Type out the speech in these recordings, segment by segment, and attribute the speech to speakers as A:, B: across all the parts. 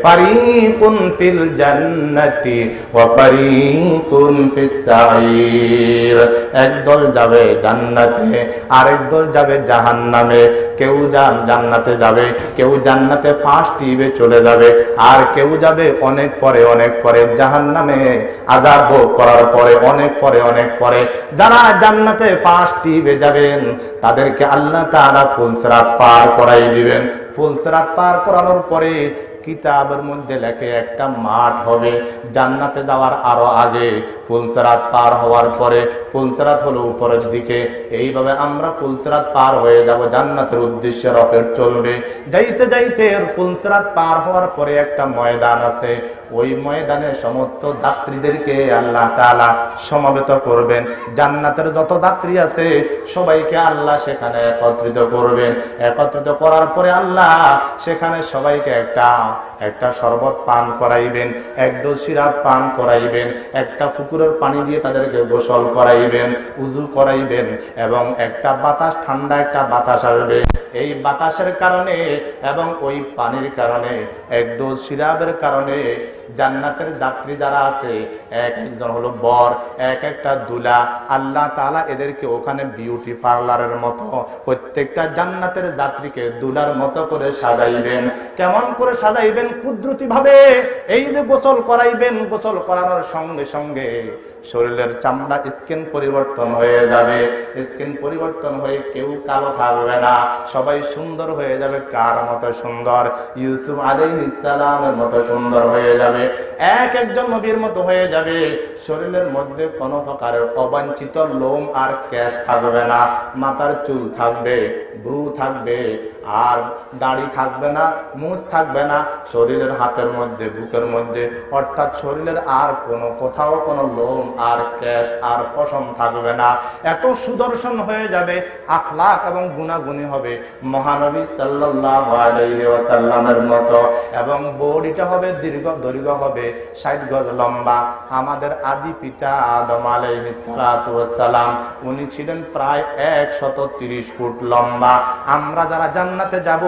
A: ফারিকুন feel জান্নাতি ওয়া ফারিকুন ফিস সাঈর। একদল যাবে জান্নাতে, আরেক দল যাবে জাহান্নামে। কেউ জান্নাতে যাবে, কেউ জান্নাতে ফার্স্ট টিবে চলে যাবে, আর কেউ যাবে অনেক পরে জাহান্নামে আযাব ভোগ করার পরে অনেক পরে। যারা জান্নাতে ফার্স্ট টিবে যাবেন তাদেরকে আল্লাহ তাআলা ফুলসিরাত পার করাই দিবেন। ফুলসিরাত পার করানোর পরে কিতাবের মধ্যে লেখে একটা মাঠ হবে জান্নাতে যাওয়ার আরো আগে। ফুলসিরাত পার হওয়ার পরে, ফুলসিরাত হলো উপরের দিকে, এইভাবে আমরা ফুলসিরাত পার হয়ে যাব জান্নাতের উদ্দেশ্যে। রকেট চলবে, যাইতে যাইতে ফুলসিরাত পার হওয়ার পরে একটা ময়দান আছে। ওই ময়দানে সমস্ত যাত্রীদেরকে আল্লাহ তাআলা সমবেত করবেন। জান্নাতের যত যাত্রী আছে সবাইকে আল্লাহ সেখানে একত্রিত করবেন। একত্রিত করার পরে আল্লাহ সেখানে সবাইকে একটা শরবত পান করাইবেন, এক ডোজ সিরাপ পান করাইবেন, একটা পুকুরের পানি দিয়ে তাদেরকে গোসল করাইবেন, উযু করাইবেন, এবং একটা বাতাস, ঠান্ডা একটা বাতাস আসবে। এই বাতাসের কারণে এবং ওই পানির কারণে, এক ডোজ সিরাপের কারণে জান্নাতের যাত্রী যারা আছে এক একজন হলো বর, এক একটা দুলা, আল্লাহ তাআলা এদেরকে ওখানে বিউটি পার্লারের মতো প্রত্যেকটা জান্নাতের যাত্রীকে দুলার মতো করে সাজাইবেন। কেমন করে সাজাইবেন? কুদরতি ভাবে এই যে গোসল করাইবেন, গোসল করানোর সঙ্গে সঙ্গে শরীরের চামড়া স্কিন পরিবর্তন হয়ে যাবে। স্কিন পরিবর্তন হয়ে কেউ কালো থাকবে না, সবাই সুন্দর হয়ে যাবে। কার মতো সুন্দর? ইউসুফ আলাইহিস সালামের মতো সুন্দর হয়ে যাবে, এক একজন নবীর মতো হয়ে যাবে। শরীরের মধ্যে কোনো প্রকারের অবাঞ্ছিত লোম আর কেশ থাকবে না, মাথার চুল থাকবে, ভ্রু থাকবে, আর দাড়ি থাকবে না, মুছ থাকবে না। শরীরের হাতের মধ্যে, বুকের মধ্যে, অর্থাৎ শরীরের আর কোনো কোথাও কোনো লোম আর কেশ আর পশম থাকবে না। এত সুদর্শন হয়ে যাবে, আখলাক এবং গুণাগুণী হবে মহানবী সাল্লাল্লাহু আলাইহি ওয়াসাল্লামের মতো। এবং বডিটা হবে দৈর্ঘ্য হবে 60 গজ লম্বা। আমাদের আদি পিতা আদম আলাইহিস সালাতু ওয়াস সালাম উনি ছিলেন প্রায় 130 ফুট লম্বা। আমরা যারা জান্নাতে যাব,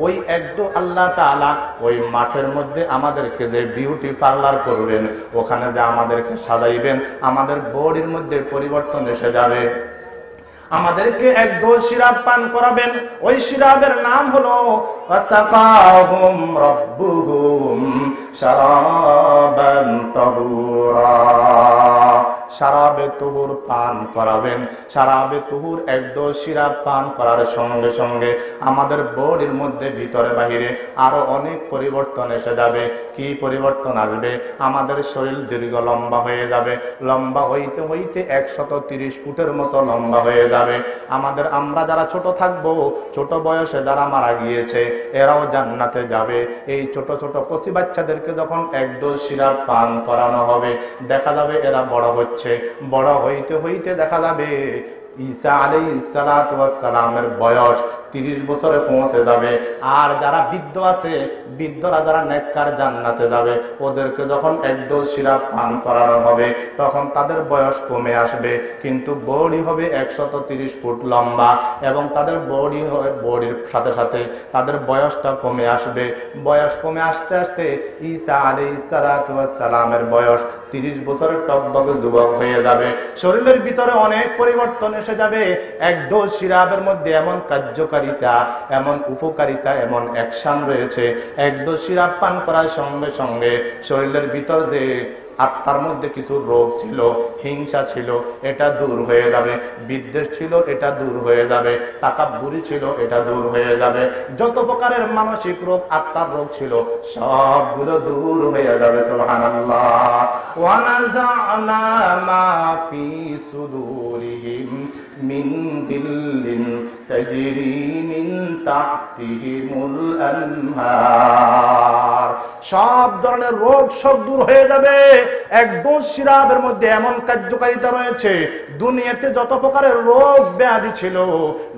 A: ওই একদম আল্লাহ তাআলা ওই মাঠের মধ্যে আমাদেরকে যে বিউটি পার্লার করবেন, ওখানে যে আমাদেরকে সাজাইবেন, আমাদের বডির মধ্যে পরিবর্তন এসে যাবে। আমাদেরকে এক ডোজ সিরাপ পান করাবেন। ওই সিরাপের নাম হলো ওয়াসাকাহুম রাব্বুহুম শারাবান তাহুরা। শারাবে তুহুর পান করাবেন। শারাবে তুহুর এক ডোজ সিরাপ পান করার সঙ্গে সঙ্গে আমাদের বডির মধ্যে ভিতরে বাহিরে আরো অনেক পরিবর্তন এসে যাবে। কি পরিবর্তন আসবে? আমাদের শরীর দীর্ঘ লম্বা হয়ে যাবে। লম্বা হইতে হইতে 130 ফুটের মতো লম্বা হয়ে যাবে। আমরা যারা ছোট থাকবো, ছোট বয়সে যারা মারা গিয়েছে, এরাও জান্নাতে যাবে। এই ছোট ছোট কচি বাচ্চাদেরকে যখন এক ডোজ সিরাপ পান করানো হবে, দেখা যাবে এরা বড় হচ্ছে। বড় হইতে হইতে দেখা যাবে ঈসা আলাইহিস সালাতু ওয়াস সালামের বয়স 30 বছরে পৌঁছে যাবে। আর যারা বৃদ্ধ আছে, বৃদ্ধরা যারা নেককার জান্নাতে যাবে, ওদেরকে যখন এক ডোজ সিরাপ পান করানো হবে তখন তাদের বয়স কমে আসবে, কিন্তু বডি হবে 130 ফুট লম্বা। এবং তাদের বডির সাথে সাথে তাদের বয়সটা কমে আসবে। বয়স কমে আসতে আসতে ঈসা আলাইহিস সালাতু ওয়াস সালামের বয়স 30 বছরের টকবগে যুবক হয়ে যাবে। শরীরের ভিতরে অনেক পরিবর্তন এসে যাবে। এক ডোজ সিরাপের মধ্যে এমন কার্যকারিতা, এমন উপকারিতা, এমন অ্যাকশন রয়েছে। এক ডোজ সিরাপ পান করার সঙ্গে সঙ্গে শরীরের ভিতর যে আত্মার মধ্যে কিছু রোগ ছিল, হিংসা ছিল, এটা দূর হয়ে যাবে। বিদ্বেষ ছিল, এটা দূর হয়ে যাবে। তাকাব্বুরি ছিল, এটা দূর হয়ে যাবে। যত প্রকারের মানসিক রোগ, আত্মার রোগ ছিল, সবগুলো দূর হয়ে যাবে। সুবহানাল্লাহ। ওয়া নাযা'না মা ফি সুদুরিহিম মিন গিল্লিন তাজরি মিন তাহতিহিমুল আনহার। সব ধরনের রোগ সব দূর হয়ে যাবে। এক ডোজ সিরাপের মধ্যে এমন কার্যকারিতা রয়েছে, দুনিয়াতে যত প্রকারের রোগ ব্যাধি ছিল,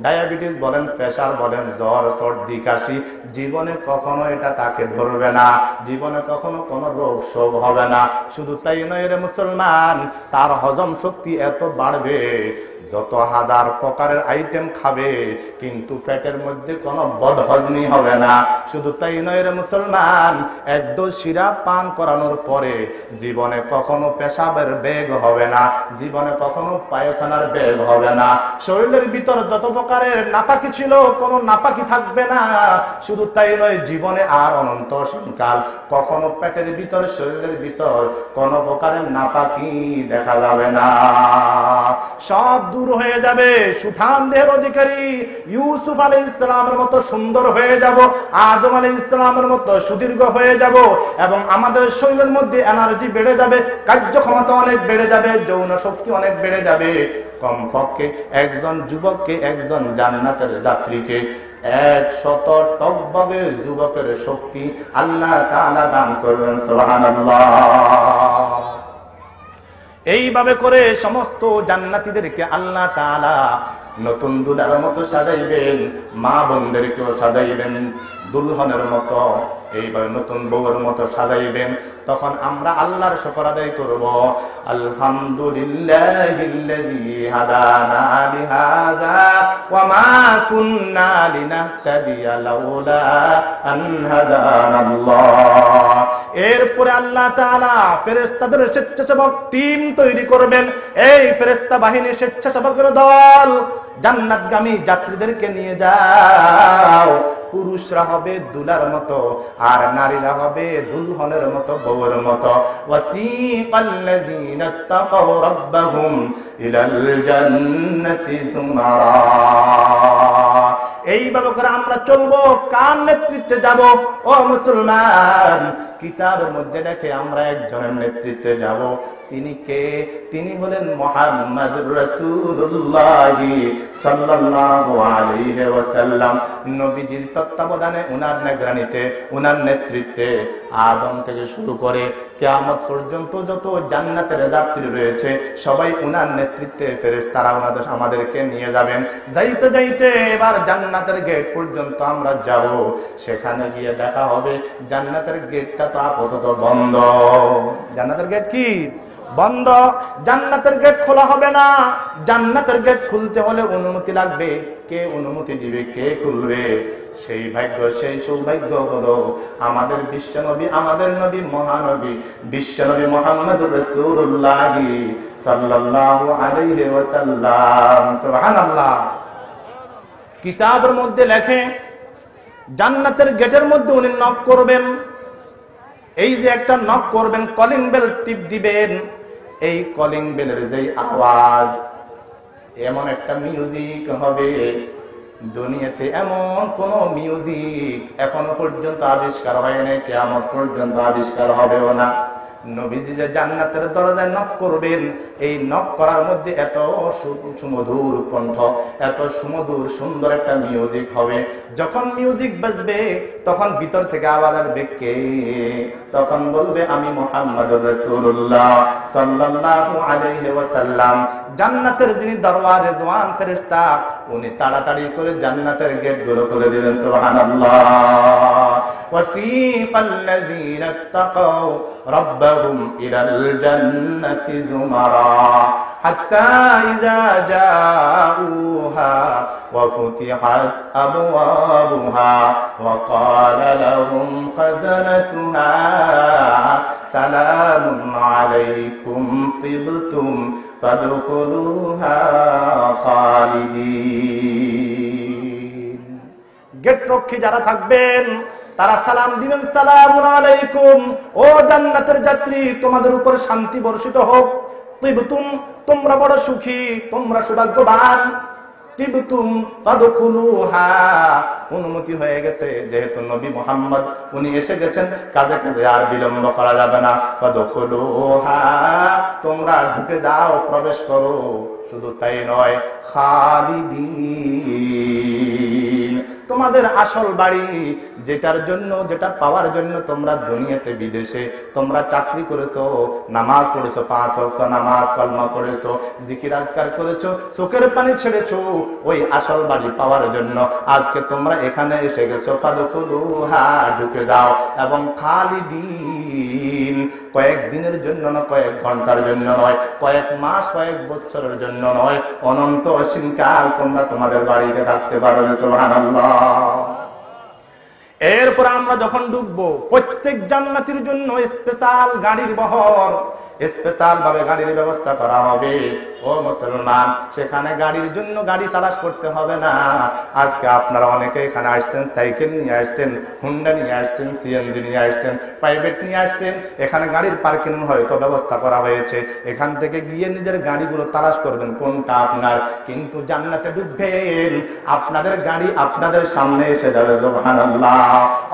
A: ডায়াবেটিস বলেন, প্রেসার বলেন, জ্বর, সর্দি, কাশি, জীবনে কখনো এটা তাকে ধরবে না। জীবনে কখনো কোনো রোগ শোক হবে না। শুধু তাই নয় রে মুসলমান, তার হজম শক্তি এত বাড়বে, যত হাজার প্রকারের আইটেম খাবে কিন্তু পেটের মধ্যে কোনো বদহজমি হবে না। শুধু তাই নয় রে মুসলমান, একদল শিরা পান করানোর পরে জীবনে কখনো পেশাবের বেগ হবে না, জীবনে কখনো পায়খানার বেগ হবে না। শরীরের ভিতর যত প্রকারের নাপাকি ছিল কোনো নাপাকি থাকবে না। শুধু তাই নয়, জীবনে আর অনন্ত কাল কখনো পেটের ভিতর শরীরের ভিতর কোন প্রকারের নাপাকি দেখা যাবে না, সব দূর হয়ে যাবে। সুঠাম দেহের অধিকারী ইউসুফ আলাইহিস সালামের মতো সুন্দর হয়ে যাব, আদম আলাইহিস সালামের মতো সুদীর্ঘ হয়ে যাব, এবং আমাদের শরীরের মধ্যে এনার্জি বেড়ে যাবে, কার্যক্ষমতা অনেক বেড়ে যাবে, যৌন শক্তি অনেক বেড়ে যাবে। কমপক্ষে একজন যুবককে, একজন জান্নাতের যাত্রীকে 100 টকবগে যুবকের শক্তি আল্লাহ তাআলা দান করবেন। সুবহানাল্লাহ। এইভাবে করে সমস্ত জান্নাতীদেরকে আল্লাহ তাআলা নতুন দুলার মতো সাজাইবেন, মা বোনদেরকেও সাজাইবেন দুলহনের মতো, এইভাবে নতুন বউয়ের মতো সাজাইবেন। তখন আমরা আল্লাহর শুকর আদায় করব, আলহামদুলিল্লাহিল্লাযী হাদানা লিহাযা ওয়া মা কুন্না লিনাহতাদিয়া লাউলা আন হাদানাল্লাহ। এরপরে আল্লাহ তাআলা ফেরেশতাদের স্বেচ্ছাসেবক টিম তৈরি করবেন। এই ফেরেশতা বাহিনী, স্বেচ্ছাসেবকের দল জান্নাতগামী যাত্রীদেরকে নিয়ে যাও। পুরুষরা হবে দুলার মতো আর নারীরা হবে দুলহনের মতো, বউয়ের মতো। ওয়াসিকাল্লাযীনা তাকাউ রাব্বাহুম ইলাল জান্নাতি যুমারা। এইভাবে করে আমরা চলবো, কার নেতৃত্বে যাব? ও মুসলমান, কিতাবের মধ্যে দেখে আমরা একজনের নেতৃত্বে যাব। তিনি কে? তিনি হলেন মুহাম্মদুর রাসূলুল্লাহ সাল্লাল্লাহু আলাইহি ওয়াসাল্লাম। নবীজির তত্ত্বাবধানে, উনার নিগরানিতে, উনার নেতৃত্বে আদম থেকে শুরু করে কিয়ামত পর্যন্ত যত জান্নাতের যাত্রী রয়েছে সবাই উনার নেতৃত্বে ফেরেশতারা আমাদেরকে নিয়ে যাবেন। যাইতে যাইতে এবার জান্নাতের গেট পর্যন্ত আমরা যাব। সেখানে গিয়ে দেখা হবে জান্নাতের গেটটা তো আপাতত বন্ধ। জান্নাতের গেট কি? বন্ধ। জান্নাতের গেট খোলা হবে না। জান্নাতের গেট খুলতে হলে অনুমতি লাগবে। কে অনুমতি দিবে? কে খুলবে? সেই ভাগ্য, সেই সৌভাগ্য হলো আমাদের বিশ্বনবী, আমাদের নবী, মহানবী বিশ্বনবী মুহাম্মদুর রাসূলুল্লাহ সাল্লাল্লাহু আলাইহি ওয়াসাল্লাম। সুবহানাল্লাহ। কিতাবের মধ্যে লেখে জান্নাতের গেটের মধ্যে উনি নক করবেন। এই যে একটা নক করবেন, কলিং বেল টিপ দিবেন। এই কলিং বেলের যে আওয়াজ, এমন একটা মিউজিক হবে, দুনিয়াতে এমন কোন মিউজিক এখনো পর্যন্ত আবিষ্কার হয়নি, কিয়ামত পর্যন্ত আবিষ্কার হবেও না। নবীজি যে জান্নাতের দরজায় নক করবেন, এই নক করার মধ্যে এত সুমধুর কণ্ঠ, এত সুমধুর সুন্দর একটা মিউজিক হবে। যখন মিউজিক বাজবে তখন ভিতর থেকে আওয়াজ আসবে, কে? তখন বলবে, আমি মুহাম্মদুর রাসূলুল্লাহ সাল্লাল্লাহু আলাইহি ওয়াসাল্লাম। জান্নাতের যিনি দরওয়ার রেজওয়ান ফেরেশতা, উনি তাড়াতাড়ি করে জান্নাতের গেটগুলো খুলে দিবেন। সুবহানাল্লাহ। ওয়াসিকাল্লাযীনা তাকাউ রাব্বাহুম ইলাল জান্নাতি যুমারা হাত্তা ইযা জাউহা ওয়া ফুতিহাত আবওয়াবুহা ওয়া ক্বালা লাহুম খাযানাতুহা সালামুন আলাইকুম তিবতুম ফাদখুলুহা খালিদিন। গেট রক্ষী যারা থাকবেন তারা সালাম দিবেন, সালামুন আলাইকুম, ও জান্নাতের যাত্রী, তোমাদের উপর শান্তি বর্ষিত হোক। তিবতুম, তোমরা বড় সুখী, তোমরা সৌভাগ্যবান। তিবতুম ফাদখুলুহা, অনুমতি হয়ে গেছে, যেহেতু নবী মুহাম্মদ উনি এসে গেছেন, কাজে কাজে আর বিলম্ব করা যাবে না। ফাদখুলুহা, তোমরা ঢুকে যাও, প্রবেশ করো। শুধু তাই নয়, খালিদিন, তোমাদের আসল বাড়ি, যেটার জন্য, যেটা পাওয়ার জন্য তোমরা দুনিয়াতে বিদেশে তোমরা চাকরি করেছো, নামাজ পড়েছো, 5 ওয়াক্ত নামাজ, কলমা পড়েছো, জিকির আজকার করেছো, চোখের পানি ছেড়েছো, ওই আসল বাড়ি পাওয়ার জন্য আজকে তোমরা এখানে এসে গেছো। ফাদখুলুহা, ঢুকে যাও। এবং খালিদিন, কয়েক দিনের জন্য না, কয়েক ঘন্টার জন্য নয়, কয়েক মাস, কয়েক বছরের জন্য নয়, অনন্ত অসীমকাল তোমরা তোমাদের বাড়িতে থাকতে পারবে। সুবহানাল্লাহ। এরপর আমরা যখন ডুববো, প্রত্যেক জান্নাতীর জন্য স্পেশাল গাড়ির বহর, স্পেশাল ভাবে গাড়ির ব্যবস্থা করা হবে। ও মুসলমান, সেখানে গাড়ির জন্য গাড়ি তালাশ করতে হবে না। আজকে আপনারা অনেকে এখানে আসছেন, সাইকেল নিয়ে আসছেন, হুন্ডা নিয়ে আসছেন, সিএনজি নিয়ে আসছেন, প্রাইভেট নিয়ে আসছেন। এখানে গাড়ির পার্কিং হয়তো ব্যবস্থা করা হয়েছে, এখান থেকে গিয়ে নিজের গাড়িগুলো তালাশ করবেন কোনটা আপনার। কিন্তু জান্নাতে ডুববেন, আপনাদের গাড়ি আপনাদের সামনে এসে যাবে, সুবহানাল্লাহ,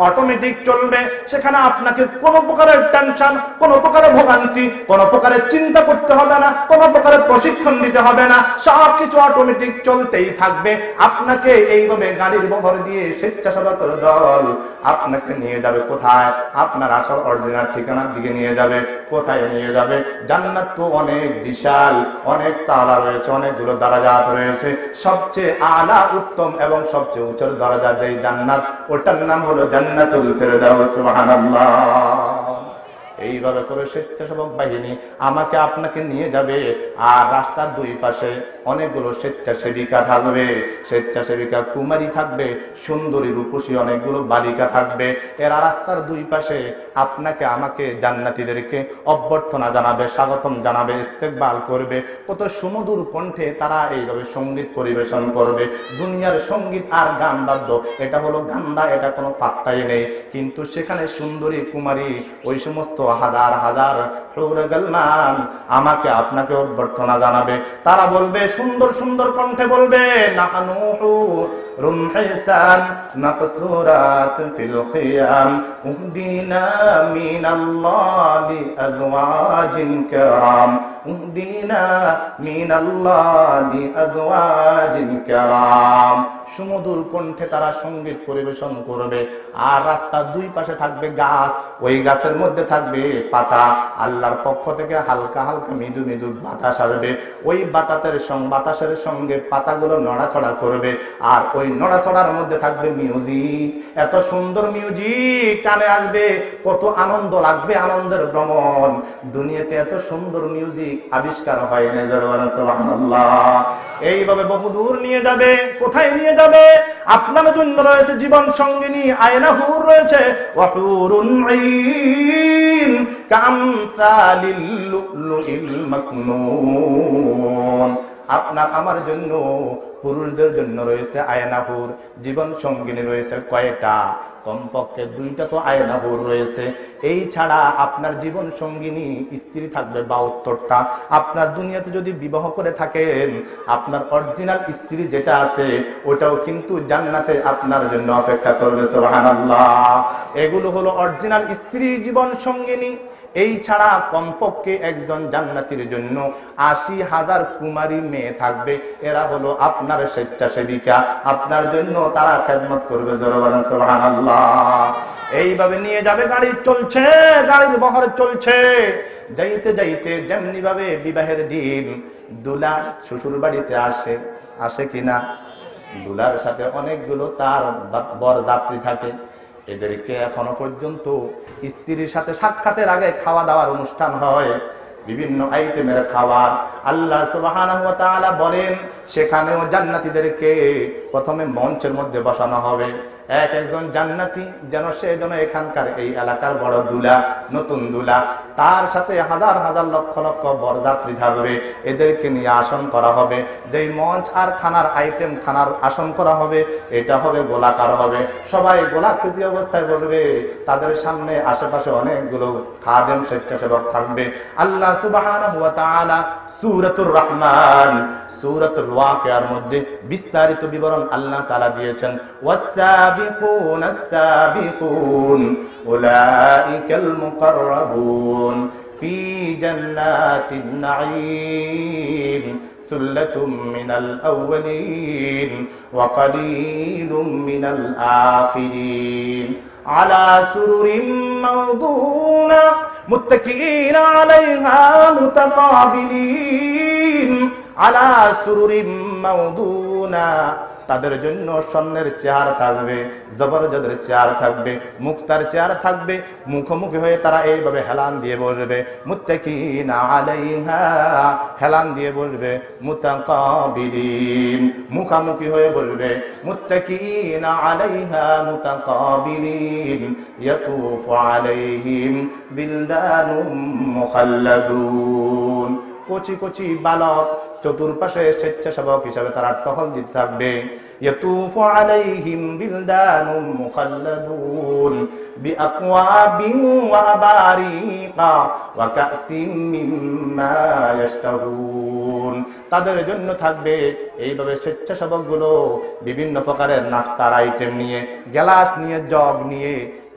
A: অটোমেটিক চলবে। সেখানে আপনাকে কোনো প্রকারের টেনশন, কোনো প্রকারের ভোগান্তি, কোনো প্রকারের চিন্তা করতে হবে না, কোনো প্রকারের প্রশিক্ষণ দিতে হবে না, সবকিছু অটোমেটিক চলতেই থাকবে। আপনাকে এইভাবে গাড়ির বহর দিয়ে স্বেচ্ছাসেবকের দল আপনাকে নিয়ে যাবে কোথায়? আপনার আসল অরিজিনাল ঠিকানার দিকে নিয়ে যাবে। কোথায় নিয়ে যাবে? জান্নাত তো অনেক বিশাল, অনেক তালা রয়েছে, অনেকগুলো দরজাত রয়েছে। সবচেয়ে আলা, উত্তম এবং সবচেয়ে উচ্চ দরজা যেই জান্নাত, ওটার নাম হলো জান্নাতুল ফেরদাউস। সুবহানাল্লাহ। এইভাবে করে স্বেচ্ছাসেবক বাহিনী আমাকে আপনাকে নিয়ে যাবে। আর রাস্তার দুই পাশে অনেকগুলো স্বেচ্ছাসেবিকা থাকবে, স্বেচ্ছাসেবিকা কুমারী থাকবে, সুন্দরী রূপসী অনেকগুলো বালিকা থাকবে। এরা রাস্তার দুই পাশে আপনাকে আমাকে জান্নাতীদেরকে অভ্যর্থনা জানাবে, স্বাগতম জানাবে, ইস্তেকবাল করবে। কত সুমধুর কণ্ঠে তারা এইভাবে সঙ্গীত পরিবেশন করবে। দুনিয়ার সঙ্গীত আর গান বাদ্য, এটা হলো গান্দা, এটা কোনো পাত্তাই নেই। কিন্তু সেখানে সুন্দরী কুমারী, ওই সমস্ত হাজার হাজার হুরে গালমান আমাকে আপনাকে অভ্যর্থনা জানাবে। তারা বলবে, সুন্দর সুন্দর কণ্ঠে বলবে, নাহানু হুরুম হিসান মাকসুরাত ফিল খিয়াম উহদিনা মিনাল্লাহি আজওয়াজিন কিরাম, উহদিনা মিনাল্লাহি আজওয়াজিন কিরাম। সুমধুর কণ্ঠে তারা সঙ্গীত পরিবেশন করবে। আর রাস্তার দুই পাশে থাকবে গাছ, ওই গাছের মধ্যে থাকবে পাতা। আল্লাহর পক্ষ থেকে হালকা হালকা মৃদু মৃদু বাতাস আসবে। ওই বাতাসের সঙ্গে পাতাগুলো নড়াচড়া করবে। আর ওই নড়াচড়ার মধ্যে থাকবে মিউজিক, এত সুন্দর মিউজিক কানে আসবে, কত আনন্দ লাগবে, আনন্দের ভ্রমণ। দুনিয়াতে এত সুন্দর মিউজিক আবিষ্কার হয় না। সুবহানাল্লাহ। এইভাবে বহুদূর নিয়ে যাবে। কোথায় নিয়ে যাবে? আপনার জন্য রয়েছে জীবন সঙ্গিনী, আয়না হুর রয়েছে, ওয়াহুরুন আইন কামসালিল লুলুইল মাকনুন। আপনার আমার জন্য, পুরুষদের জন্য রয়েছে আয়না হুর, জীবন সঙ্গিনী রয়েছে কয়টা? কমপক্ষে 2টা তো আয়না হুর রয়েছে। এই ছাড়া আপনার জীবন সঙ্গিনী স্ত্রী থাকবে 72টা। আপনার দুনিয়াতে যদি বিবাহ করে থাকেন, আপনার অরিজিনাল স্ত্রী যেটা আছে ওটাও কিন্তু জান্নাতে আপনার জন্য অপেক্ষা করবে। সুবহানাল্লাহ। এগুলো হলো অরিজিনাল স্ত্রী, জীবন সঙ্গিনী। এই ছাড়া কমপক্ষে একজন জান্নাতীর জন্য 80,000 কুমারী মেয়ে থাকবে। এরা হলো আপনার স্বেচ্ছাসেবিকা, আপনার জন্য তারা খেদমত করবে। সুবহানাল্লাহ। এইভাবে নিয়ে যাবে। গাড়ি চলছে, গাড়ির বহর চলছে। যাইতে যাইতে যেমনি ভাবে বিবাহের দিন দুলা শ্বশুর বাড়িতে আসে কিনা, দুলার সাথে অনেকগুলো তার বর যাত্রী থাকে। এদেরকে এখনো পর্যন্ত স্ত্রীর সাথে সাক্ষাতের আগে খাওয়া দাওয়ার অনুষ্ঠান হয়, বিভিন্ন আইটেমের খাবার। আল্লাহ সুবহানাহু ওয়া তাআলা বলেন, সেখানেও জান্নাতীদেরকে প্রথমে মঞ্চের মধ্যে বসানো হবে। একজন জান্নাতি যেন এখানকার এই এলাকার বড় দুলা, নতুন দুলা, তার সাথে হাজার হাজার লক্ষ লক্ষ বরযাত্রী থাকবে। এদেরকে নিয়ে আসন করা হবে। যেই মঞ্চ আর খানার আইটেম, খানার আসন করা হবে, এটা হবে গোলাকার হবে। সবাই গোলাকৃতি অবস্থায় বলবে। তাদের সামনে আশেপাশে অনেকগুলো খাদেম, স্বেচ্ছাসেবক থাকবে। আল্লাহ সুবহানাহু ওয়া তাআলা সূরাতুর রহমান, সূরাতুল ওয়াকিয়ার মধ্যে বিস্তারিত বিবরণ আল্লাহ তাআলা দিয়েছেন। ওয়াস-সাবিকুনা আস-সাবিকুন উলাইকাল মুকাররাবুন ফি জান্নাতিন নাঈম সুল্লাতুম মিনাল আউয়ালিন ওয়া কালিলুম মিনাল আখিরিন আলা সুরুরিম মাওদুনা মুত্তাকিনা আলাইহা মুতাকাবিলিন আলা সুরুরিম মাওদুনা ইয়াকুলুনা, তাদের জন্য স্বর্ণের চেয়ার থাকবে, জবরদস্তের চেয়ার থাকবে, মুক্তার চেয়ার থাকবে, মুখোমুখি হয়ে তারা এইভাবে হেলান দিয়ে বসবে, মুত্তাকিনা আলাইহা, হেলান দিয়ে বসবে, মুতাকাবিলিন, মুখামুখি হয়ে বসবে, মুত্তাকিনা আলাইহা মুতাকাবিলিন, ইয়াতুফু আলাইহিম বিলদানুম মুখাল্লাদুন, কচি কচি বালক চতুর্পাশে স্বেচ্ছাসেবক হিসাবে তারা টহল দিতে থাকবে। ইয়াতুফু আলাইহিম বিলদানুম মুখাল্লাদুন বিআকওয়াবিন ওয়া আবারিকা ওয়া কাসিম মিম্মা ইয়াশতাহুন, তাদের জন্য থাকবে এইভাবে স্বেচ্ছাসেবকগুলো বিভিন্ন প্রকারের নাস্তার আইটেম নিয়ে, গ্লাস নিয়ে, জগ নিয়ে,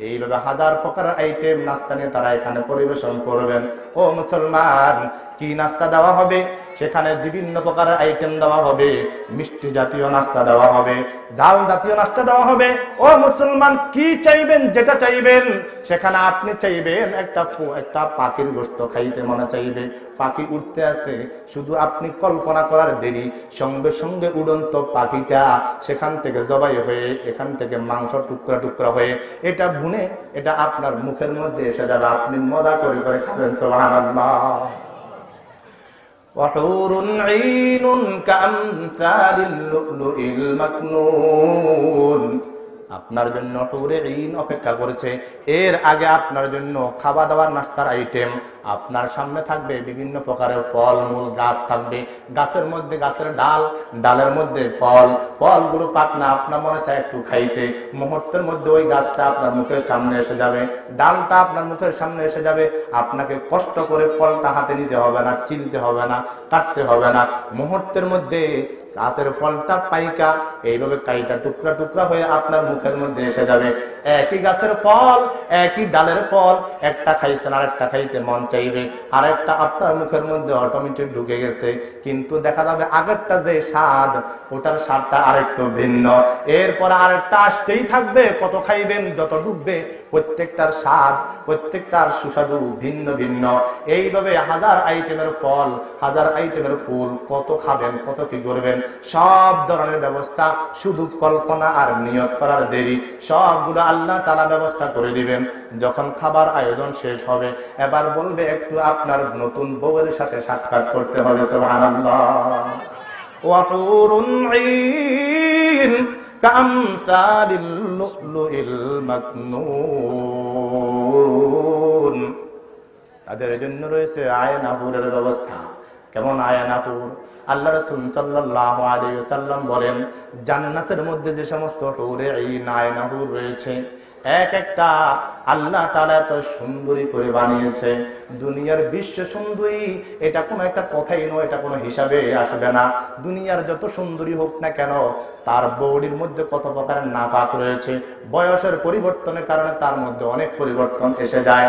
A: এইভাবে হাজার প্রকার আইটেম নাস্তা নিয়ে তারা এখানে পরিবেশন করবেন। ও মুসলমান, কি নাস্তা দেওয়া হবে? সেখানে বিভিন্ন প্রকারের আইটেম দেওয়া হবে, মিষ্টি জাতীয় নাস্তা দেওয়া হবে, ঝাল জাতীয় নাস্তা দেওয়া হবে। ও মুসলমান, কি চাইবেন? যেটা চাইবেন সেখানে আপনি চাইবেন একটা পাখির গোশত খাইতে মনে চাইবে, পাখি উঠতে আছে, শুধু আপনি কল্পনা করার দেরি, সঙ্গে সঙ্গে উড়ন্ত পাখিটা সেখান থেকে জবাই হয়ে, এখান থেকে মাংস টুকরা টুকরা হয়ে, এটা ভুনে এটা আপনার মুখের মধ্যে এসে যাবে, আপনি মজা করে করে খাবেন। সুবহানাল্লাহ। وحور عين كأمثال اللؤلؤ المكنون, আপনার জন্য হুরে ঈন অপেক্ষা করেছে। এর আগে আপনার জন্য খাওয়া দাওয়ার নাস্তার আইটেম আপনার সামনে থাকবে, বিভিন্ন প্রকারের ফল মূল গাছ থাকবে, গাছের মধ্যে গাছের ডাল, ডালের মধ্যে ফল, ফলগুলো পাকনা, আপনার মনে চায় একটু খাইতে, মুহূর্তের মধ্যে ওই গাছটা আপনার মুখের সামনে এসে যাবে, ডালটা আপনার মুখের সামনে এসে যাবে, আপনাকে কষ্ট করে ফলটা হাতে নিতে হবে না, চিনতে হবে না, কাটতে হবে না, মুহূর্তের মধ্যে গাছের ফলটা পাইকা এইভাবে কাইটা টুকরা টুকরা হয়ে আপনার মুখের মধ্যে এসে যাবে। একই গাছের ফল, একই ডালের ফল, একটা খাইছেন আরেকটা খাইতে মন চাইবে, আরেকটা আপনার মুখের মধ্যে অটোমেটিক ঢুকে গেছে, কিন্তু দেখা যাবে আগেরটা যে স্বাদ, ওটার স্বাদটা আরেকটু ভিন্ন, এরপর আরেকটা আসতেই থাকবে, কত খাইবেন যত ঢুকবে, প্রত্যেকটার স্বাদ, প্রত্যেকটার সুস্বাদু ভিন্ন ভিন্ন। এইভাবে হাজার আইটেমের ফল, হাজার আইটেমের ফুল, কত খাবেন, কত কি করবেন, সব ধরনের ব্যবস্থা, শুধু কল্পনা আর নিয়ত করার দেরি, সবগুলো আল্লাহ তাআলা ব্যবস্থা করে দিবেন। যখন খাবার আয়োজন শেষ হবে, এবার বলবে একটু আপনার নতুন বউয়ের সাথে সাক্ষাৎ করতে হবে। সুবহানাল্লাহ। ওয়া হুরুন ঈন কামসালিল লুলুইল মাকনুন, তাদের জন্য রয়েছে আয়না হুরের ব্যবস্থা। কেমন আয়না হুর? আল্লাহ রাসূল সাল্লাল্লাহু আলাইহি ওয়াসাল্লাম বলেন, জান্নাতের মধ্যে যে সমস্ত হুরে ঈন আয়না হুর রয়েছে, এক একটা আল্লাহ তাআলা এত সুন্দরী করে বানিয়েছে, দুনিয়ার বিশ্ব সুন্দরী এটা কোনো একটা কথাই নয়, এটা কোনো হিসাবে আসবে না। দুনিয়ার যত সুন্দরী হোক না কেন, তার বডির মধ্যে কত প্রকারের নাপাক রয়েছে, বয়সের পরিবর্তনের কারণে তার মধ্যে অনেক পরিবর্তন এসে যায়,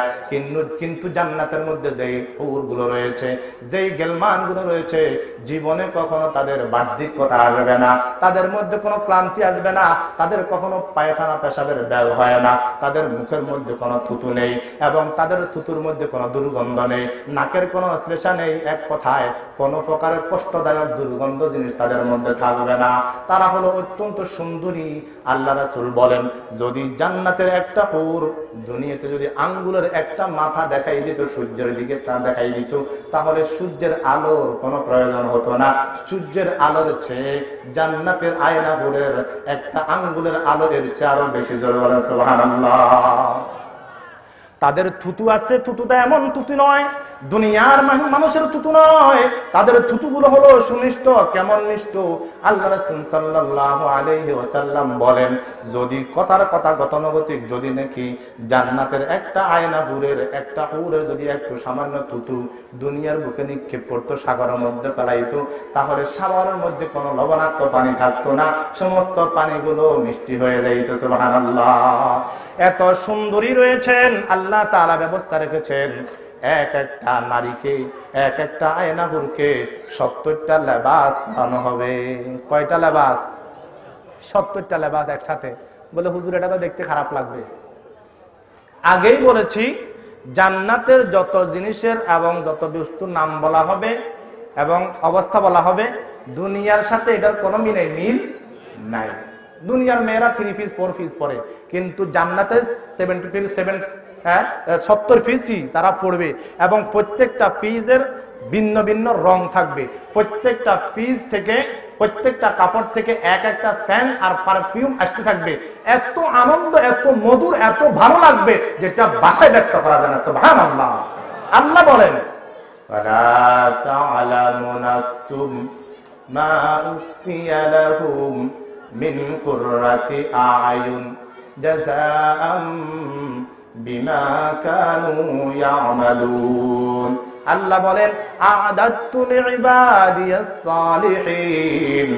A: কিন্তু জান্নাতের মধ্যে যেই হুরগুলো রয়েছে, যেই গেলমানগুলো রয়েছে, জীবনে কখনো তাদের বার্ধক্যতা আসবে না, তাদের মধ্যে কোনো ক্লান্তি আসবে না, তাদের কখনো পায়খানা পেশাবের ব্যাগ হয় না, তাদের মুখের মধ্যে কোনো থুতু নেই, এবং তাদের থুতুর মধ্যে কোনো দুর্গন্ধ নেই, নাকের কোনো শ্লেষা নেই, এক কথায় কোনো প্রকারের কষ্টদায়ক দুর্গন্ধ জিনিস তাদের মধ্যে থাকবে না। তারা হলো অত্যন্ত সুন্দরী। আল্লাহ রাসূল বলেন, যদি জান্নাতের একটা হুর দুনিয়াতে যদি আঙ্গুলের একটা মাথা দেখাই দিত, সূর্যের দিকে তা দেখাই দিত, তাহলে সূর্যের আলোর কোনো প্রয়োজন হতো না। সূর্যের আলোর চেয়ে জান্নাতের আয়না হুরের একটা আঙ্গুলের আলো এর চেয়ে আরো বেশি জোরে বলেন সুবহানাল্লাহ। তাদের থুতু আছে, থুতুটা এমন থুতু নয়, দুনিয়ার মানুষের থুতু নয়, তাদের থুতুগুলো হলো সুমিষ্ট। কেমন মিষ্ট? আল্লাহ রাসূল সাল্লাল্লাহু আলাইহি ওয়াসাল্লাম বলেন, যদি কথার কথা গতানুগতিক যদি নাকি জান্নাতের একটা আয়না হুরের একটা হুরের যদি একটু সামান্য থুতু দুনিয়ার বুকে নিক্ষেপ করতো, সাগরের মধ্যে ফেলাইতো, তাহলে সাগরের মধ্যে কোনো লবণাক্ত পানি থাকতো না, সমস্ত পানিগুলো মিষ্টি হয়ে যাইতো। সুবহানাল্লাহ। এত সুন্দরী রয়েছেন, আল্লাহ তাআলা ব্যবস্থা রেখেছেন। এক একটা নারীকে, এক একটা আয়না হুরকে 70টা লেবাস পরানো হবে। কয়টা লেবাস? 70টা লেবাস একসাথে। বলে হুজুর এটা তো দেখতে খারাপ লাগবে। আগেই বলেছি, জান্নাতের যত জিনিসের এবং যত বস্তুর নাম বলা হবে এবং অবস্থা বলা হবে, দুনিয়ার সাথে এটার কোনো মিল নাই। দুনিয়ার মেয়েরা 3 পিস 4 পিস পরে, কিন্তু জান্নাতে 70 পিস কি তারা পড়বে, এবং প্রত্যেকটা পিসের ভিন্ন ভিন্ন রং থাকবে। প্রত্যেকটা পিস থেকে, প্রত্যেকটা কাপড় থেকে এক একটা সেন্ট আর পারফিউম আসতে থাকবে। এত আনন্দ, এত মধুর, এত ভালো লাগবে যেটা ভাষায় ব্যক্ত করা যায় না। সুবহানাল্লাহ। আল্লাহ বলেন ওয়ালা তা'লামু নাফসুম মা উখফিয়া লাহুম মিন কুররাতি আ'য়ুন জাযাআম বিমা কানু ইয়া'মালুন। আল্লাহ বলেন আ'দাতু লিইবাদিয়াস সালিহিন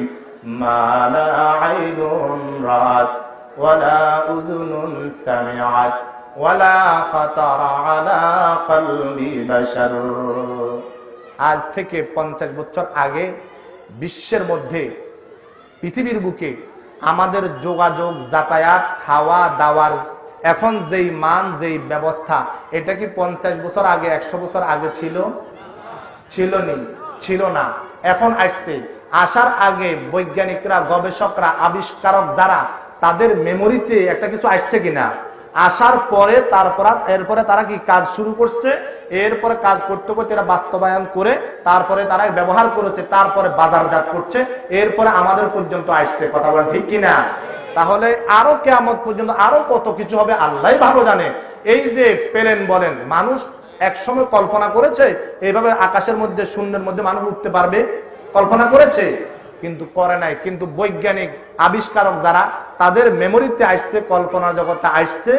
A: মা লা আইনুন রাআত ওয়ালা উযুনুন সামিআত ওয়ালা খাতারা আলা কলবি বাশার। আজ থেকে 50 বছর আগে বিশ্বের মধ্যে, পৃথিবীর বুকে আমাদের যোগাযোগ, যাতায়াত, খাওয়া দাওয়ার এখন যেই মান, যেই ব্যবস্থা, এটা কি 50 বছর আগে, 100 বছর আগে ছিল? ছিল না। এখন আসছে। আসার আগে বৈজ্ঞানিকরা, গবেষকরা, আবিষ্কারক যারা, তাদের মেমোরিতে একটা কিছু আসছে কিনা? আসার পরে এরপরে তারা কি কাজ শুরু করছে, এরপরে কাজ করতে করতে এরা বাস্তবায়ন করে তারপরে তারা ব্যবহার করেছে, তারপরে বাজারজাত করছে, এরপরে আমাদের পর্যন্ত আসছে। কথা বলেন ঠিক কিনা? তাহলে আরো কিয়ামত পর্যন্ত আরো কত কিছু হবে আল্লাহই ভালো জানে। এই যে প্লেন বলেন, মানুষ একসময় কল্পনা করেছে এইভাবে আকাশের মধ্যে, শূন্যের মধ্যে মানুষ উঠতে পারবে? কল্পনা করেছে? কিন্তু করে নাই। কিন্তু বৈজ্ঞানিক আবিষ্কারক যারা, তাদের মেমোরিতে আসছে, কল্পনার জগতে আসছে।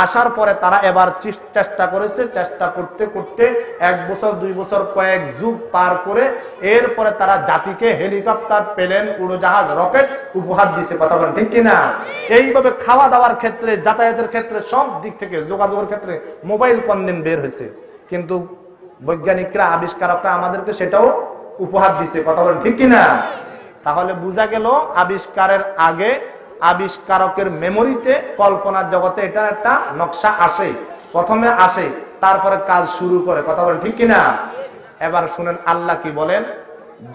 A: আসার পরে তারা এবার চেষ্টা করেছে, চেষ্টা করতে করতে 1 বছর 2 বছর, কয়েক যুগ পার করে এরপরে তারা জাতিকে হেলিকপ্টার, প্লেন, উড়োজাহাজ, রকেট উপহার দিছে। কথা বলেন ঠিক কিনা? এইভাবে খাওয়া দাওয়ার ক্ষেত্রে, যাতায়াতের ক্ষেত্রে, সব দিক থেকে, যোগাযোগের ক্ষেত্রে মোবাইল কোনদিন বের হয়েছে, কিন্তু বৈজ্ঞানিকরা, আবিষ্কারকরা আমাদেরকে সেটাও উপহার দিছে। কথা বলেন ঠিক কিনা? তাহলে বোঝা গেল আবিষ্কারের আগে আবিষ্কারকের মেমোরিতে, কল্পনার জগতে এটার একটা নকশা আসে, প্রথমে আসে, তারপরে কাজ শুরু করে। কথা বলেন ঠিক কিনা? এবার শুনেন আল্লাহ কি বলেন।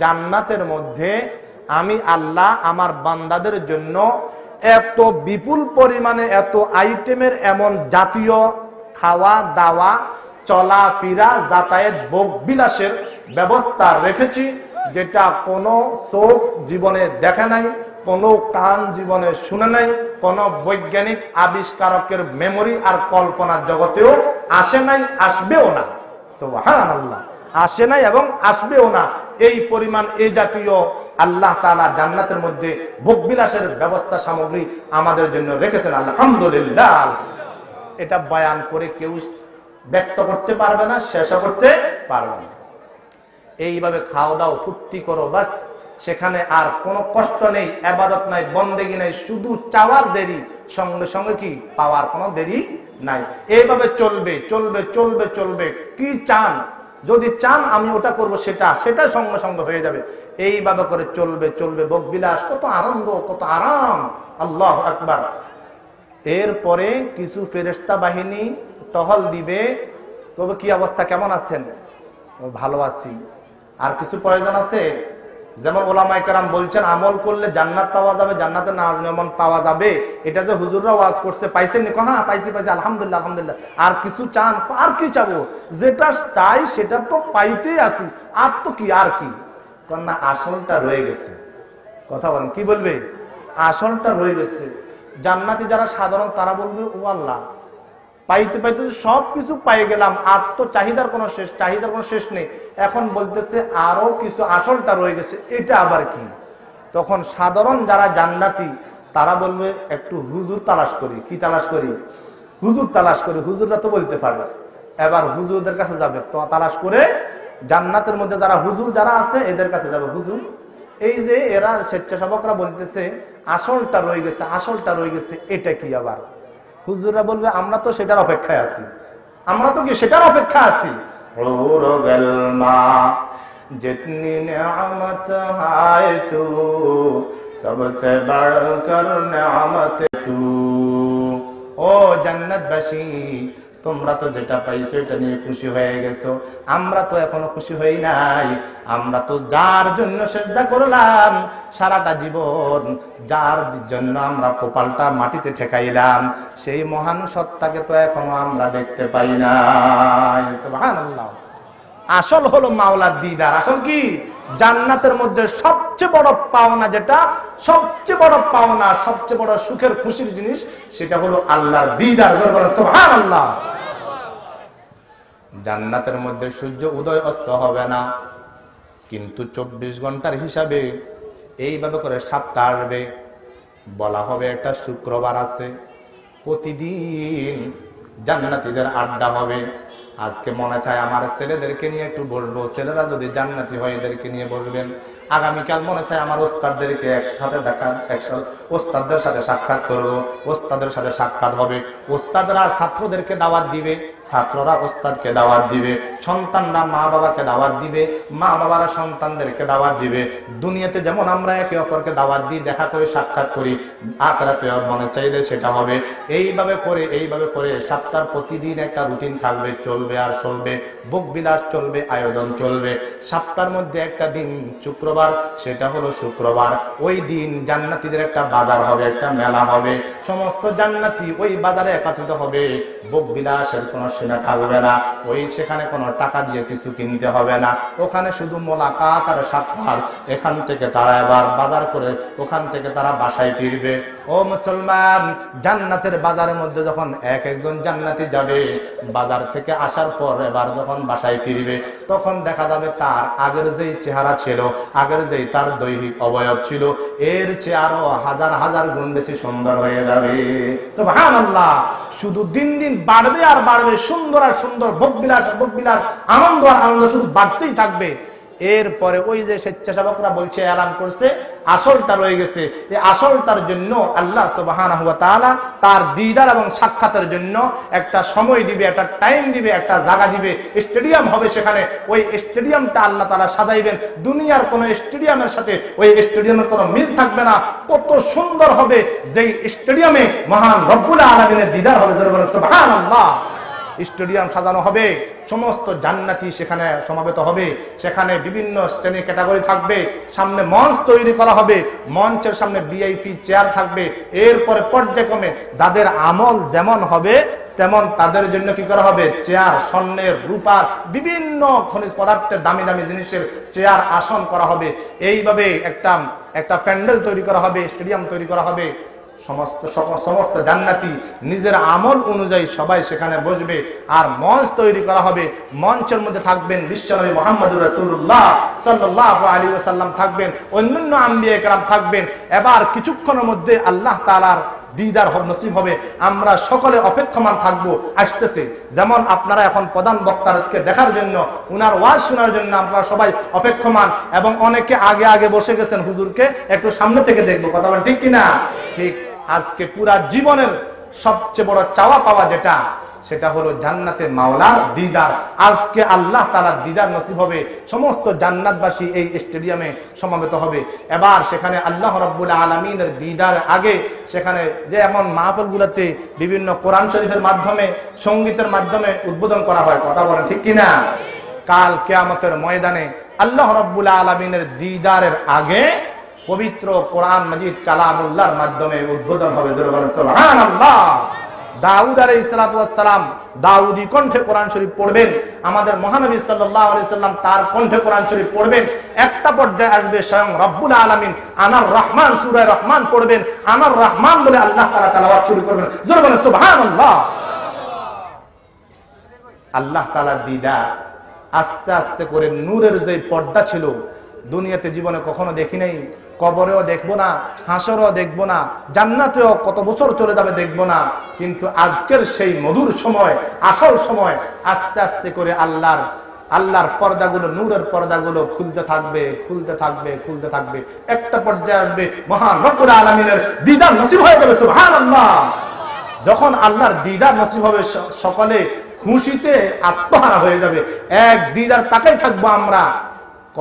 A: জান্নাতের মধ্যে আমি আল্লাহ আমার বান্দাদের জন্য এত বিপুল পরিমাণে, এত আইটেমের, এমন জাতীয় খাওয়া দাওয়া, চলাফেরা, যাতায়াত, ভোগ বিলাসের ব্যবস্থা রেখেছি যেটা কোনো চোখ জীবনে দেখে নাই, কোনো কান জীবনে শুনে নাই, কোনো বৈজ্ঞানিক আবিষ্কারকের মেমোরি আর কল্পনার জগতেও আসে নাই, আসবেও না। সুবহানাল্লাহ। আসে নাই এবং আসবেও না। এই পরিমাণ, এই জাতীয় আল্লাহ তাআলা জান্নাতের মধ্যে ভোগবিলাসের ব্যবস্থা সামগ্রী আমাদের জন্য রেখেছেন। আলহামদুলিল্লাহ। এটা বয়ান করে কেউ ব্যক্ত করতে পারবে না, শেষ করতে পারবে না। এইভাবে খাওয়া দাও, ফুর্তি করো, বাস। সেখানে আর কোনো কষ্ট নেই, ইবাদত নাই, বন্দেগী নাই, শুধু চাওয়ার দেরি, সঙ্গে সঙ্গে কি পাওয়ার কোনো দেরি নাই। এইভাবে চলবে চলবে চলবে চলবে। কি চান? যদি চান আমি ওটা করব, সেটা সঙ্গে সঙ্গে হয়ে যাবে। এইভাবে করে চলবে চলবে। ভোগবিলাস, কত আনন্দ, কত আরাম। আল্লাহু আকবার। এরপরে কিছু ফেরেশতা বাহিনী টহল দিবে। তবে কি অবস্থা, কেমন আছেন? ভালো আছি। আর কিছু প্রয়োজন আছে? যেমন ওলামায়ে কেরাম বলছেন আমল করলে জান্নাত পাওয়া যাবে, জান্নাতে নাজনেমন পাওয়া যাবে। এটা যে হুজুররা ওয়াজ করছে, পাইছেন নি? হ্যাঁ পাইছি, আলহামদুলিল্লাহ আলহামদুলিল্লাহ। আর কিছু চান? আর কি চাবো? যেটা চাই সেটা তো পাইতেই আছি, আর তো কি, আর কি? না, আসলটা রয়ে গেছে। কথা বলেন, কি বলবে? আসলটা রয়ে গেছে। জান্নাতি যারা সাধারণ, তারা বলবে ও আল্লাহ, পাইতে পাইতে সব কিছু পাই গেলাম, আর তো চাহিদার কোনো শেষ নেই। এখন বলতেছে আরো কিছু আসলটা রয়ে গেছে, এটা আবার কি? তখন সাধারণ যারা জান্নাতি, তারা বলবে একটু হুজুর তালাশ করি। কি তালাশ করি? হুজুর তালাশ করি। হুজুররা তো বলতে পারবে। এবার হুজুরদের কাছে যাবে, তো তালাশ করে জান্নাতের মধ্যে যারা হুজুর যারা আছে এদের কাছে যাবে। হুজুর, এই যে এরা স্বেচ্ছাসেবকরা বলতেছে আসলটা রয়ে গেছে, আসলটা রয়ে গেছে, এটা কি? আবার হুজুররা বলবে আমরা তো সেটার অপেক্ষায় আছি, আমরা তো কি সেটার অপেক্ষা আছি। जितनी नेमत है तू सबसे बढ़कर नेमत तू। ও জান্নাতবাসী, তোমরা তো যেটা পাইছো এটা নিয়ে খুশি হয়ে গেছো, আমরা তো এখনো খুশি হই নাই। আমরা তো যার জন্য সেজদা করলাম সারাটা জীবন, যার জন্য আমরা কপালটা মাটিতে ঠেকাইলাম, সেই মহান সত্তাকে তো এখনো আমরা দেখতে পাই নাই। সুবহানাল্লাহ। আসল হলো মাওলার দিদার। আসল কি? জান্নাতের মধ্যে সবচেয়ে বড় পাওনা, যেটা সবচেয়ে বড় পাওনা, সবচেয়ে বড় সুখের খুশির জিনিস, সেটা হলো আল্লাহর দিদার। জোরে বলেন সুবহানাল্লাহ। জান্নাতের মধ্যে সূর্য উদয় অস্ত হবে না, কিন্তু 24 ঘন্টার হিসাবে এইভাবে করে সপ্তাহ আসবে। বলা হবে একটা শুক্রবার আছে, প্রতিদিন জান্নাতীদের আড্ডা হবে। আজকে মনে চায় আমার ছেলেদেরকে নিয়ে একটু বসবো, ছেলেরা যদি জান্নাতি হয় এদেরকে নিয়ে বসবেন। আগামীকাল মনে চায় আমার ওস্তাদদেরকে একসাথে ওস্তাদদের সাথে সাক্ষাৎ করব, ওস্তাদের সাথে সাক্ষাৎ হবে। ওস্তাদরা ছাত্রদেরকে দাওয়াত দিবে, ছাত্ররা ওস্তাদকে দাওয়াত দিবে, সন্তানরা মা বাবাকে দাওয়াত দিবে, মা বাবারা সন্তানদেরকে দাওয়াত দিবে। দুনিয়াতে যেমন আমরা একে অপরকে দাওয়াত দিই, দেখা করে সাক্ষাৎ করি, আখিরাতে মনে চাইলে সেটা হবে। এইভাবে করে সপ্তাহের প্রতিদিন একটা রুটিন থাকবে, চলবে আর চলবে, ভোগ বিলাস চলবে, আয়োজন চলবে। সপ্তাহের মধ্যে একটা দিন শুক্রবার, সেটা হলো শুক্রবার। ওই দিন জান্নাতীদের একটা বাজার হবে, একটা মেলা হবে, সমস্ত জান্নাতি ওই বাজারে একত্রিত হবে। ভোগ বিলাসের কোনো সীমা থাকবে না, ওই সেখানে কোনো টাকা দিয়ে কিছু কিনতে হবে না, ওখানে শুধু মোলাকাত আর সাক্ষাৎ। এখান থেকে তারা এবার বাজার করে ওখান থেকে তারা বাসায় ফিরবে। ও মুসলমান, জান্নাতের বাজারের মধ্যে যখন একজন জান্নাতি যাবে, বাজার থেকে আসার পর এবার যখন বাসায় ফিরবে, তখন দেখা যাবে তার আগের যেই চেহারা ছিল, আগের যেই তার দৈহিক অবয়ব ছিল, এর চেয়ে আরো হাজার হাজার গুণ বেশি সুন্দর হয়ে যাবে। সুবহানাল্লাহ। শুধু দিন দিন বাড়বে আর বাড়বে, সুন্দর আর সুন্দর, ভোগ বিলাস, আনন্দ আর আনন্দ শুধু বাড়তেই থাকবে। এরপরে ওই যে স্বেচ্ছাসেবকরা বলছে, এলান করছে, আসলটা রয়ে গেছে। এই আসলটার জন্য আল্লাহ সুবহানাহু ওয়া তাআলা তার দিদার এবং সাক্ষাতের জন্য একটা সময় দিবে, একটা টাইম দিবে, একটা জায়গা দিবে, স্টেডিয়াম হবে সেখানে। ওই স্টেডিয়ামটা আল্লাহ তাআলা সাজাইবেন, দুনিয়ার কোনো স্টেডিয়ামের সাথে ওই স্টেডিয়ামের কোনো মিল থাকবে না। কত সুন্দর হবে যেই স্টেডিয়ামে মহান রব্বুল আলামিনের দিদার হবে। জোরে বলেন সুবহানাল্লাহ। স্টেডিয়াম সাজানো হবে, সমস্ত জান্নাতি সেখানে সমাবেত হবে, সেখানে বিভিন্ন শ্রেণী ক্যাটাগরি থাকবে, সামনে মঞ্চ তৈরি করা হবে, মঞ্চের সামনে ভিআইপি চেয়ার থাকবে। এরপরে পর্যায়ক্রমে যাদের আমল যেমন হবে তেমন তাদের জন্য কি করা হবে, চেয়ার, স্বর্ণের, রূপার, বিভিন্ন খনিজ পদার্থের দামি দামি জিনিসের চেয়ার, আসন করা হবে। এইভাবে একটা প্যান্ডেল তৈরি করা হবে, স্টেডিয়াম তৈরি করা হবে। সমস্ত জান্নাতি নিজের আমল অনুযায়ী সবাই সেখানে বসবে, আর মঞ্চ তৈরি করা হবে। মঞ্চের মধ্যে থাকবেন বিশ্বনবী মুহাম্মদুর রাসূলুল্লাহ সাল্লাল্লাহু আলাইহি ওয়াসাল্লাম থাকবেন, অন্যান্য আম্বিয়া কেরাম থাকবেন। এবার কিছুক্ষণের মধ্যে আল্লাহ তাআলার দিদার নসিব হবে। আমরা সকলে অপেক্ষমান থাকবো, আসতেছে। যেমন আপনারা এখন প্রধান বক্তাকে দেখার জন্য, উনার ওয়াজ শোনার জন্য আপনারা সবাই অপেক্ষমান, এবং অনেকে আগে আগে বসে গেছেন, হুজুরকে একটু সামনে থেকে দেখবো। কথা বলেন ঠিক কিনা? ঠিক। আজকে পুরা জীবনের সবচেয়ে বড় চাওয়া পাওয়া যেটা, সেটা হলো জান্নাতে মাওলার দিদার। আজকে আল্লাহ তাআলার দিদার নসিব হবে, সমস্ত জান্নাতবাসী এই স্টেডিয়ামে সমাবেত হবে। এবার সেখানে আল্লাহ রাব্বুল আলামিনের দিদার আগে সেখানে যে এমন মাহফিলগুলোতে বিভিন্ন কোরআন শরীফের মাধ্যমে, সঙ্গীতের মাধ্যমে উদ্বোধন করা হয়। কথা বলেন ঠিক কিনা? কাল কিয়ামতের ময়দানে আল্লাহ রাব্বুল আলামিনের দিদারের আগে পবিত্র কোরআন মাজিদ কালামুল্লাহর মাধ্যমে উদ্বোধন হবে। জোরে বলেন সুবহানাল্লাহ। দাউদ আলাইহিস সালাতু ওয়াস সালাম দাউদি কণ্ঠে কোরআন শরীফ পড়বেন, আমাদের মহানবী সাল্লাল্লাহু আলাইহি সাল্লাম তার কণ্ঠে কোরআন শরীফ পড়বেন। একটা পর্যায়ে আসবে স্বয়ং রব্বুল আলামিন আনার রহমান, সূরা রহমান পড়বেন, আনার রহমান বলে আল্লাহ তাআলা তেলাওয়াত শুরু করবেন। জোরে বলেন সুবহানাল্লাহ। আল্লাহ তাআলার দিদার আস্তে আস্তে করে নূরের যে পর্দা ছিল, দুনিয়াতে জীবনে কখনো দেখি নাই, কবরেও দেখবো না, হাসরেও দেখবো না, জান্নাতেও কত বছর চলে যাবে দেখবো না, কিন্তু আজকের সেই মধুর সময়, আসল সময়, আস্তে আস্তে করে আল্লাহর পর্দাগুলো, নূরের পর্দাগুলো খুলতে থাকবে, খুলতে থাকবে, খুলতে থাকবে। একটা পর্যায়ে আসবে মহান রব্বুল আলামিনের দিদার নসিব হয়ে যাবে। সুবহানাল্লাহ। যখন আল্লাহর দিদার নসিব হবে, সকলে খুশিতে আত্মহারা হয়ে যাবে। এক দিদার তাকাই থাকবো আমরা,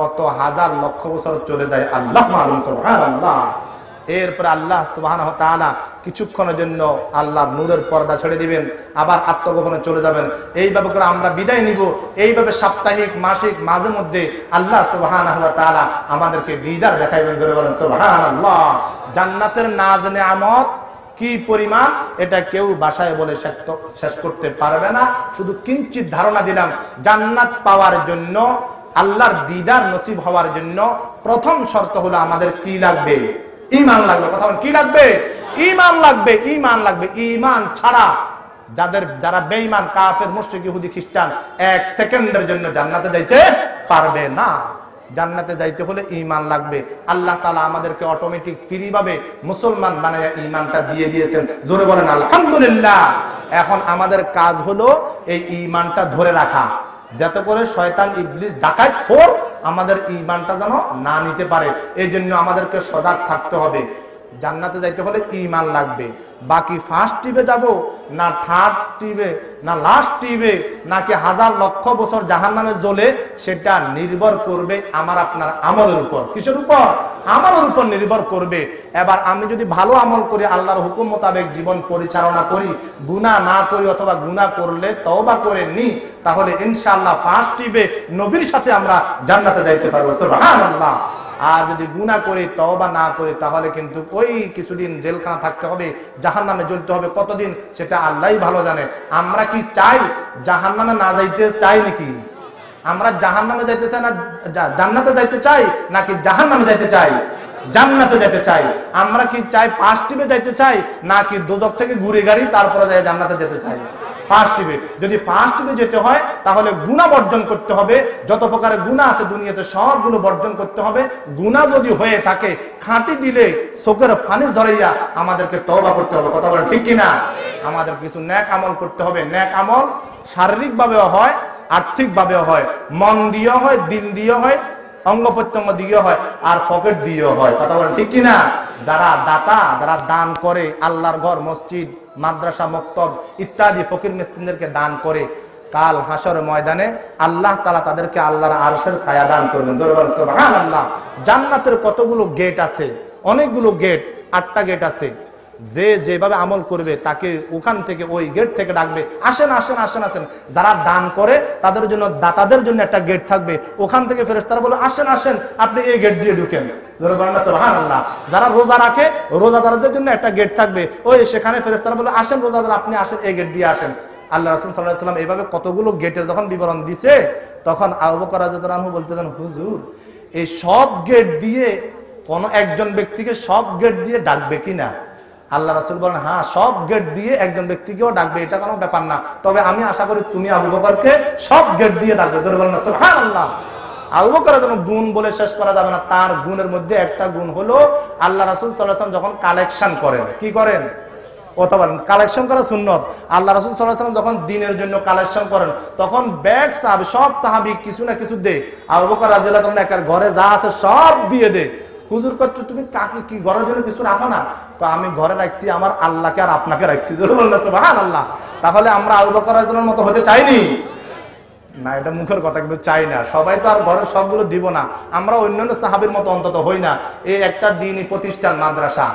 A: কত হাজার লক্ষ বছর চলে যায় আল্লাহ মালুম। সুবহানাল্লাহ। এরপরে আল্লাহ সুবহানাহু ওয়া তাআলা কিছুক্ষণের জন্য আল্লাহর নূরের পর্দা ছেড়ে দিবেন, আবার আত্মগোপনে চলে যাবেন। এইভাবে করে আমরা বিদায় নিব। এইভাবে সাপ্তাহিক, মাসিক, মাঝে মধ্যে আল্লাহ সুবহানাহু ওয়া তাআলা আমাদেরকে দিদার দেখাইবেন। জোরে বলেন সুবহানাল্লাহ। জান্নাতের নাজ নেয়ামত কি পরিমাণ, এটা কেউ ভাষায় বলে শেষ করতে পারবে না। শুধু কিঞ্চিত ধারণা দিলাম। জান্নাত পাওয়ার জন্য, আল্লাহর দিদার নসিব হওয়ার জন্য প্রথম শর্ত হলো আমাদের কি লাগবে? ঈমান লাগবে। কথা বলেন, কি লাগবে? ঈমান লাগবে। ঈমান লাগবে। ঈমান ছাড়া যারা বেঈমান, কাফের, মুশরিক, ইহুদি, খ্রিস্টান 1 সেকেন্ডের জন্য জান্নাতে যাইতে পারবে না। জান্নাতে যাইতে হলে ঈমান লাগবে। আল্লাহ তাআলা আমাদেরকে অটোমেটিক ফ্রি ভাবে মুসলমান বানায়া ঈমানটা দিয়ে দিয়েছেন। জোরে বলেন আলহামদুলিল্লাহ। এখন আমাদের কাজ হলো এই ঈমানটা ধরে রাখা, যাতে করে শয়তান, ইবলিস, ডাকাত, চোর আমাদের ঈমানটা যেন না নিতে পারে। এই জন্য আমাদেরকে সজাগ থাকতে হবে। জান্নাতে যাইতে হলে ঈমান লাগবে। বাকি ফার্স্ট টিপে যাব না থার্ড টিপে না লাস্ট টিপে নাকি হাজার লক্ষ বছর জাহান্নামে জ্বলে, সেটা নির্ভর করবে আমার আপনার আমলের উপর। কিসের উপর? আমলের উপর নির্ভর করবে। এবার আমি যদি ভালো আমল করি, আল্লাহর হুকুম মোতাবেক জীবন পরিচালনা করি, গুনাহ না করি অথবা গুনাহ করলে তওবা করে নি, তাহলে ইনশাআল্লাহ ফার্স্ট টিপে নবীর সাথে আমরা জান্নাতে যাইতে পারবো। সুবহানাল্লাহ। আর যদি গুনাহ করি, তওবা না করি, তাহলে কিন্তু ওই কিছুদিন জেলখানা থাকতে হবে, জাহান্নামে জ্বলতে হবে। কতদিন সেটা আল্লাহই ভালো জানে। আমরা কি চাই জাহান্নামে না যাইতে চাই নাকি? আমরা জাহান্নামে যাইতে চাই না জান্নাতে যাইতে চাই, নাকি জাহান্নামে যাইতে চাই? জান্নাতে যেতে চাই। আমরা কি চাই ফার্স্ট টিপে যাইতে চাই, নাকি দোজখ থেকে ঘুরে গাড়ি তারপরে যায় জান্নাতে যেতে চাই? ফার্স্ট টিপে। যদি ফার্স্ট টিপে যেতে হয় তাহলে গুনাহ বর্জন করতে হবে। যত প্রকারের গুনাহ আছে দুনিয়াতে সবগুলো বর্জন করতে হবে। গুনাহ যদি হয়ে থাকে, খাঁটি দিলে চোখের পানি ঝরাইয়া আমাদেরকে তওবা করতে হবে। কথা বলেন ঠিক কিনা? আমাদের কিছু নেক আমল করতে হবে। নেক আমল শারীরিকভাবেও হয়, আর্থিকভাবেও হয়, মন দিয়েও হয়, দিন দিয়েও হয়, অঙ্গ প্রত্যঙ্গ দিয়েও হয়, আর পকেট দিয়েও হয়। কথা বলেন ঠিক কিনা? যারা দাতা, যারা দান করে, আল্লাহর ঘর, মসজিদ, মাদ্রাসা, মক্তব ইত্যাদি ফকির মিসকিনদেরকে দান করে, কাল হাসর ময়দানে আল্লাহ তাআলা তাদেরকে আল্লাহর আরশের ছায়া দান করবেন। জোরে বলেন সুবহানাল্লাহ। জান্নাতের কতগুলো গেট আছে? অনেকগুলো গেট, 8টা গেট আছে। যে যেভাবে আমল করবে তাকে ওখান থেকে, ওই গেট থেকে ডাকবে, আসেন আসেন আসেন আসেন। যারা দান করে তাদের জন্য, দাতাদের জন্য একটা গেট থাকবে। ওখান থেকে ফেরেশতারা বলে, আসেন আসেন, আপনি এই গেট দিয়ে ঢুকেন। সুবহানাল্লাহ। যারা রোজা রাখে, রোজাদারদের জন্য একটা গেট থাকবে। ওই সেখানে ফেরেশতারা বলে, আসেন রোজাদার, আপনি আসেন, এই গেট দিয়ে আসেন। আল্লাহ রাসূল সাল্লাল্লাহু আলাইহি ওয়াসাল্লাম এইভাবে কতগুলো গেটের যখন বিবরণ দিছে, তখন আবু বকর রাদিয়াল্লাহু আনহু বলতেছেন, হুজুর, এই সব গেট দিয়ে কোন একজন ব্যক্তিকে সব গেট দিয়ে ডাকবে কিনা? আল্লাহ রাসূল বলেন, হ্যাঁ, সব গেট দিয়ে একজন ব্যক্তিকেও ডাকবে, এটা কোনো ব্যাপার না। তবে আমি আশা করি তুমি আবু বকরকে সব গেট দিয়ে ডাকবে। জোরে বলেন সুবহানাল্লাহ। আবু বকরের কোনো গুণ বলে শেষ করা যাবে না। তার গুণের মধ্যে একটা গুণ হলো, আল্লাহ রাসূল সাল্লাল্লাহু আলাইহি ওয়াসাল্লাম যখন কালেকশন করেন, কি করেন? অথবা কালেকশন করা সুন্নত। আল্লাহ রাসূল সাল্লাল্লাহু আলাইহি ওয়াসাল্লাম যখন দিনের জন্য কালেকশন করেন, তখন ব্যাগ সাহাবী, সব সাহাবী কিছু না কিছু দেয়। আবু বকর রাদিয়াল্লাহু আনহু একার ঘরে যা আছে সব দিয়ে দেয়। হুজুর কত, তুমি কাকে কি ঘরের জন্য কিছু রাখো না? তো আমি ঘরে রাখছি আমার আল্লাহকে আর আপনাকে রাখছি। জোরে বলেন সুবহানাল্লাহ। তাহলে আমরা আবু বকর রাদিয়াল্লাহু আনহুর মতো হতে চাইনি না, এটা মুখের কথা, কিন্তু চাই না। সবাই তো আর ঘরের সবগুলো দিব না। আমরা অন্যান্য সাহাবীর মতো অন্তত হই না। এই একটা দ্বীনি প্রতিষ্ঠান, মাদ্রাসা,